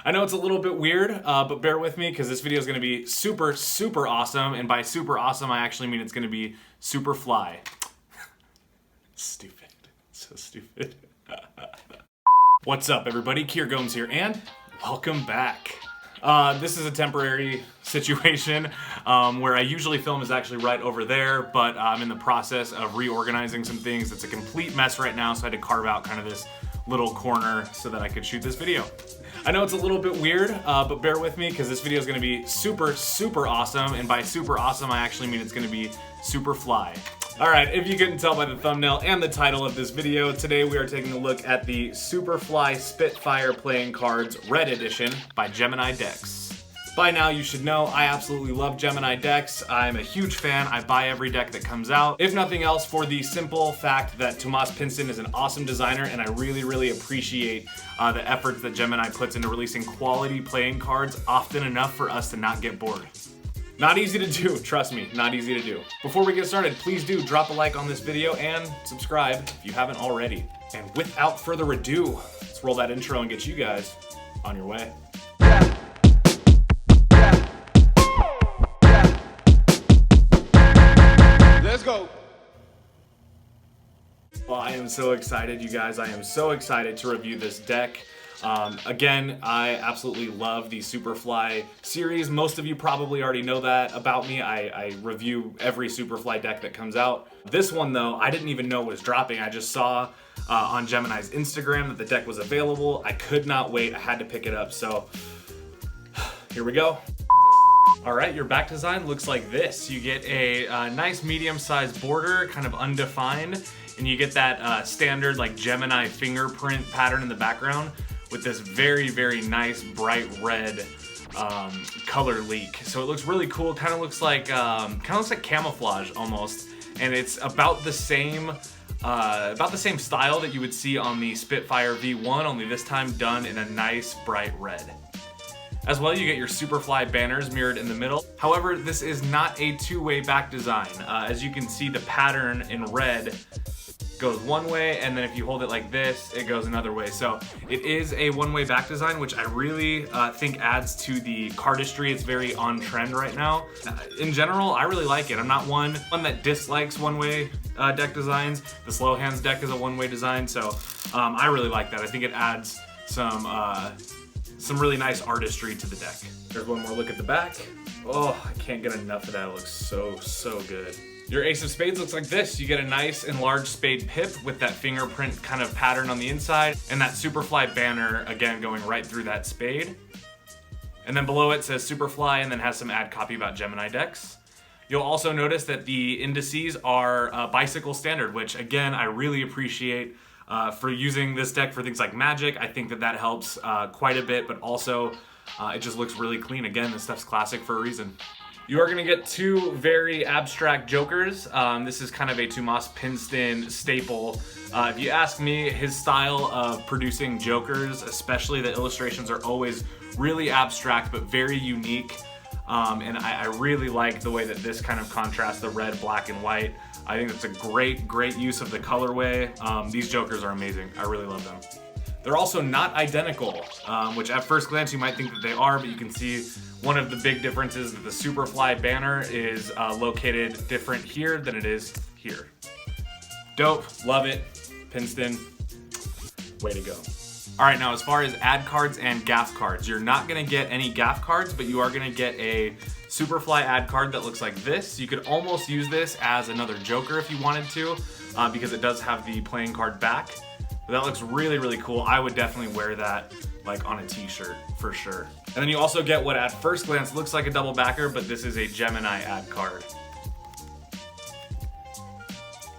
I know it's a little bit weird, but bear with me because this video is going to be super, super awesome. And by super awesome, I actually mean it's going to be super fly. Stupid. So stupid. What's up, everybody? Kier Gomes here, and welcome back. This is a temporary situation where I usually film is actually right over there, but I'm in the process of reorganizing some things. It's a complete mess right now, so I had to carve out kind of this little corner so that I could shoot this video. I know it's a little bit weird, but bear with me because this video is going to be super, super awesome, and by super awesome, I actually mean it's going to be super fly. Alright, if you couldn't tell by the thumbnail and the title of this video, today we are taking a look at the SUPERFLY Spitfire Playing Cards Red Edition by GEMINI decks. By now you should know I absolutely love GEMINI decks. I'm a huge fan. I buy every deck that comes out. If nothing else, for the simple fact that Tomas Pinson is an awesome designer, and I really appreciate the efforts that GEMINI puts into releasing quality playing cards often enough for us to not get bored. Not easy to do, trust me, not easy to do. Before we get started, please do drop a like on this video and subscribe if you haven't already. And without further ado, let's roll that intro and get you guys on your way. Let's go. Well, I am so excited, you guys. I am so excited to review this deck. Again, I absolutely love the SUPERFLY series. Most of you probably already know that about me. I review every SUPERFLY deck that comes out. This one, though, I didn't even know was dropping. I just saw on GEMINI's Instagram that the deck was available. I could not wait. I had to pick it up. So here we go. All right, your back design looks like this. You get a nice medium-sized border, kind of undefined, and you get that standard like GEMINI fingerprint pattern in the background with this very nice bright red color leak. So it looks really cool. Kind of looks like camouflage almost, and it's about the same style that you would see on the Spitfire V1, only this time done in a nice bright red. As well, you get your SUPERFLY banners mirrored in the middle. However, this is not a two-way back design. As you can see, the pattern in red goes one way, and then if you hold it like this, it goes another way. So it is a one-way back design, which I really think adds to the cardistry. It's very on trend right now. In general, I really like it. I'm not one that dislikes one-way deck designs. The Slow Hands deck is a one-way design, so I really like that. I think it adds some really nice artistry to the deck. There's one more look at the back. Oh, I can't get enough of that. It looks so good. Your Ace of Spades looks like this. You get a nice enlarged spade pip with that fingerprint kind of pattern on the inside, and that SUPERFLY banner, again, going right through that spade. And then below it says SUPERFLY and then has some ad copy about GEMINI decks. You'll also notice that the indices are bicycle standard, which again, I really appreciate for using this deck for things like Magic. I think that helps quite a bit, but also it just looks really clean. Again, this stuff's classic for a reason. You are going to get two very abstract jokers. This is kind of a Tomas Pinson staple. If you ask me, his style of producing jokers, especially the illustrations, are always really abstract but very unique. And I really like the way that this kind of contrasts the red, black, and white. I think that's a great use of the colorway. These jokers are amazing. I really love them. They're also not identical, which at first glance you might think that they are, but you can see one of the big differences that the SUPERFLY banner is located different here than it is here. Dope, love it, Pinson, way to go. All right, now as far as ad cards and gaff cards, you're not gonna get any gaff cards, but you are gonna get a SUPERFLY ad card that looks like this. You could almost use this as another joker if you wanted to, because it does have the playing card back. But that looks really cool. I would definitely wear that like on a t-shirt for sure. And then you also get what at first glance looks like a double backer, but this is a GEMINI ad card.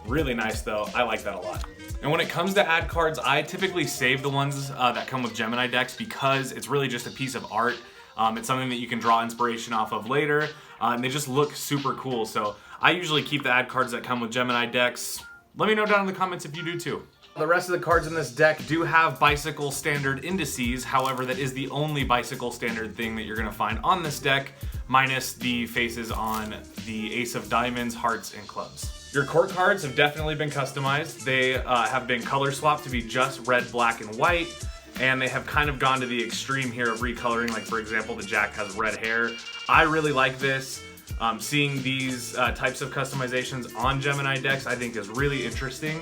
Really nice though, I like that a lot. And when it comes to ad cards, I typically save the ones that come with GEMINI decks because it's really just a piece of art. It's something that you can draw inspiration off of later, and they just look super cool. So I usually keep the ad cards that come with GEMINI decks. Let me know down in the comments if you do too. The rest of the cards in this deck do have bicycle standard indices. However, that is the only bicycle standard thing that you're gonna find on this deck, minus the faces on the Ace of Diamonds, Hearts, and Clubs. Your court cards have definitely been customized. They have been color swapped to be just red, black, and white. and they have kind of gone to the extreme here of recoloring. Like for example, the Jack has red hair. I really like this. Seeing these types of customizations on Gemini decks I think is really interesting,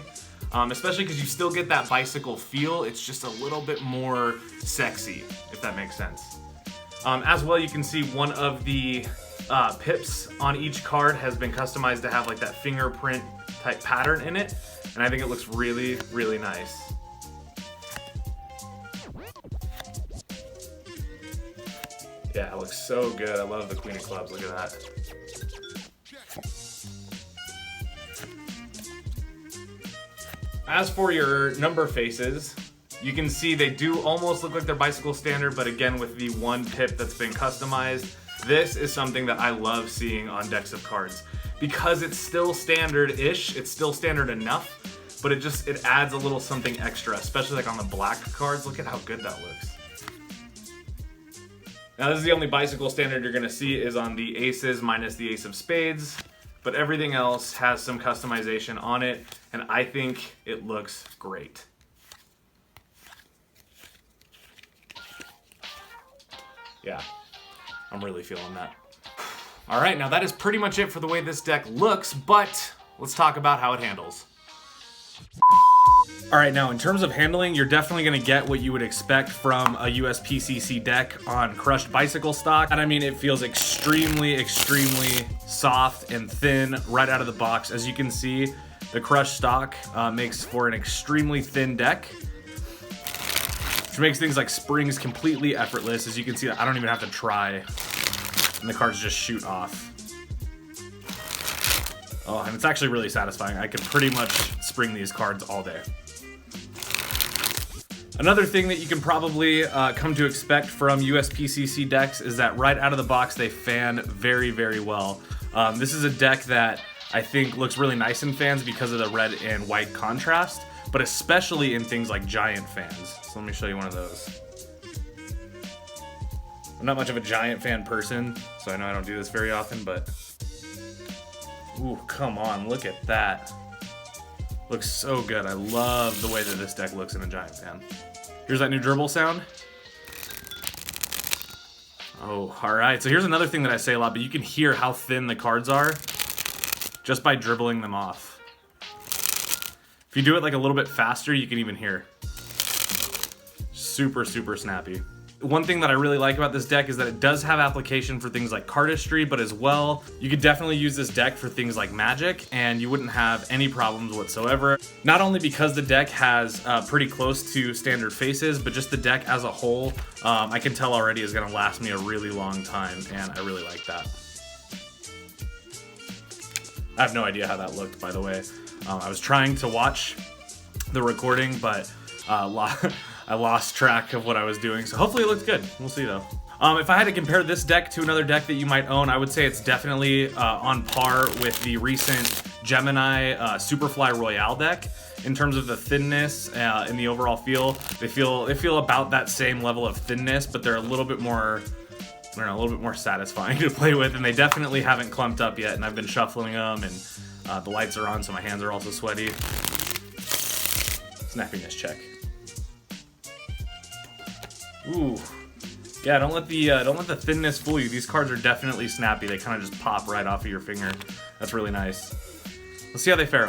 especially because you still get that bicycle feel. It's just a little bit more sexy, if that makes sense. As well, you can see one of the pips on each card has been customized to have like that fingerprint type pattern in it, and I think it looks really, really nice. Yeah, it looks so good. I love the Queen of Clubs. Look at that. As for your number faces, you can see they do almost look like they're bicycle standard, but again with the one pip that's been customized. This is something that I love seeing on decks of cards because it's still standard-ish, it's still standard enough, but it adds a little something extra, especially like on the black cards. Look at how good that looks. Now this is the only bicycle standard you're gonna see is on the aces minus the ace of spades, but everything else has some customization on it, and I think it looks great. Yeah, I'm really feeling that. All right, now that is pretty much it for the way this deck looks, but let's talk about how it handles. All right, now in terms of handling, you're definitely gonna get what you would expect from a USPCC deck on crushed bicycle stock. And I mean, it feels extremely, extremely soft and thin right out of the box. As you can see, the crushed stock makes for an extremely thin deck, which makes things like springs completely effortless. As you can see, I don't even have to try, and the cards just shoot off. Oh, and it's actually really satisfying. I can pretty much spring these cards all day. Another thing that you can probably come to expect from USPCC decks is that right out of the box, they fan very, very well. This is a deck that I think looks really nice in fans because of the red and white contrast, but especially in things like giant fans. So let me show you one of those. I'm not much of a giant fan person, so I know I don't do this very often, but ooh, come on, look at that. Looks so good. I love the way that this deck looks in a giant fan. Here's that new dribble sound. Oh, all right. So here's another thing that I say a lot, but you can hear how thin the cards are just by dribbling them off. If you do it like a little bit faster, you can even hear. Super, super snappy. One thing that I really like about this deck is that it does have application for things like cardistry, but as well, you could definitely use this deck for things like Magic, and you wouldn't have any problems whatsoever. Not only because the deck has pretty close to standard faces, but just the deck as a whole, I can tell already is gonna last me a really long time, and I really like that. I have no idea how that looked, by the way. I was trying to watch the recording, but I lost track of what I was doing, so hopefully it looks good. We'll see though. If I had to compare this deck to another deck that you might own, I would say it's definitely on par with the recent GEMINI SUPERFLY Royale deck. In terms of the thinness and the overall feel, they feel about that same level of thinness, but they're a little bit more, I don't know, a little bit more satisfying to play with, and they definitely haven't clumped up yet, and I've been shuffling them, and the lights are on, so my hands are also sweaty. Snappiness check. Ooh, yeah. Don't let the thinness fool you. These cards are definitely snappy. They kind of just pop right off of your finger. That's really nice. Let's see how they fare.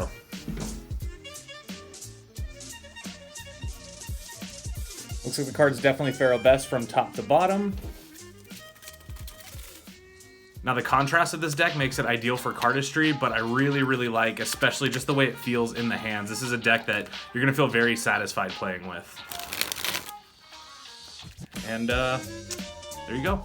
Looks like the cards definitely fare best from top to bottom. Now the contrast of this deck makes it ideal for cardistry, but I really, really like, especially just the way it feels in the hands. This is a deck that you're gonna feel very satisfied playing with. And there you go.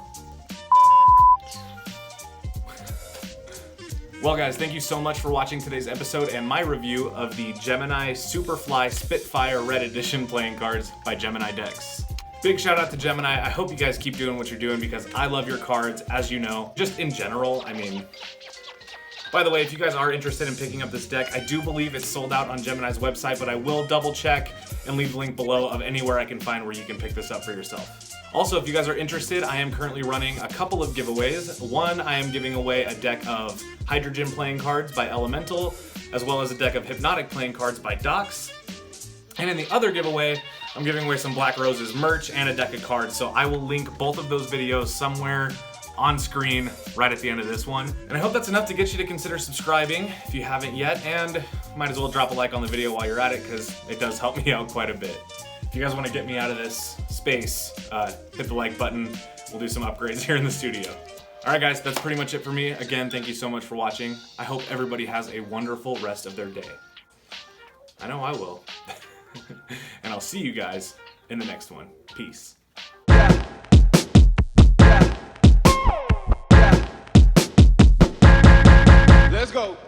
Well guys, thank you so much for watching today's episode and my review of the GEMINI SUPERFLY Spitfire Red Edition playing cards by GEMINI Decks. Big shout out to GEMINI. I hope you guys keep doing what you're doing because I love your cards, as you know. Just in general, I mean. By the way, if you guys are interested in picking up this deck, I do believe it's sold out on Gemini's website, but I will double check and leave the link below of anywhere I can find where you can pick this up for yourself. Also, if you guys are interested, I am currently running a couple of giveaways. One, I am giving away a deck of Hydrogen playing cards by Elemental, as well as a deck of Hypnotic playing cards by Docs. And in the other giveaway, I'm giving away some Black Roses merch and a deck of cards, so I will link both of those videos somewhere on screen right at the end of this one. And I hope that's enough to get you to consider subscribing if you haven't yet, and might as well drop a like on the video while you're at it because it does help me out quite a bit. If you guys want to get me out of this space, hit the like button. We'll do some upgrades here in the studio. Alright guys, that's pretty much it for me. Again, thank you so much for watching. I hope everybody has a wonderful rest of their day. I know I will. And I'll see you guys in the next one. Peace. Let's go.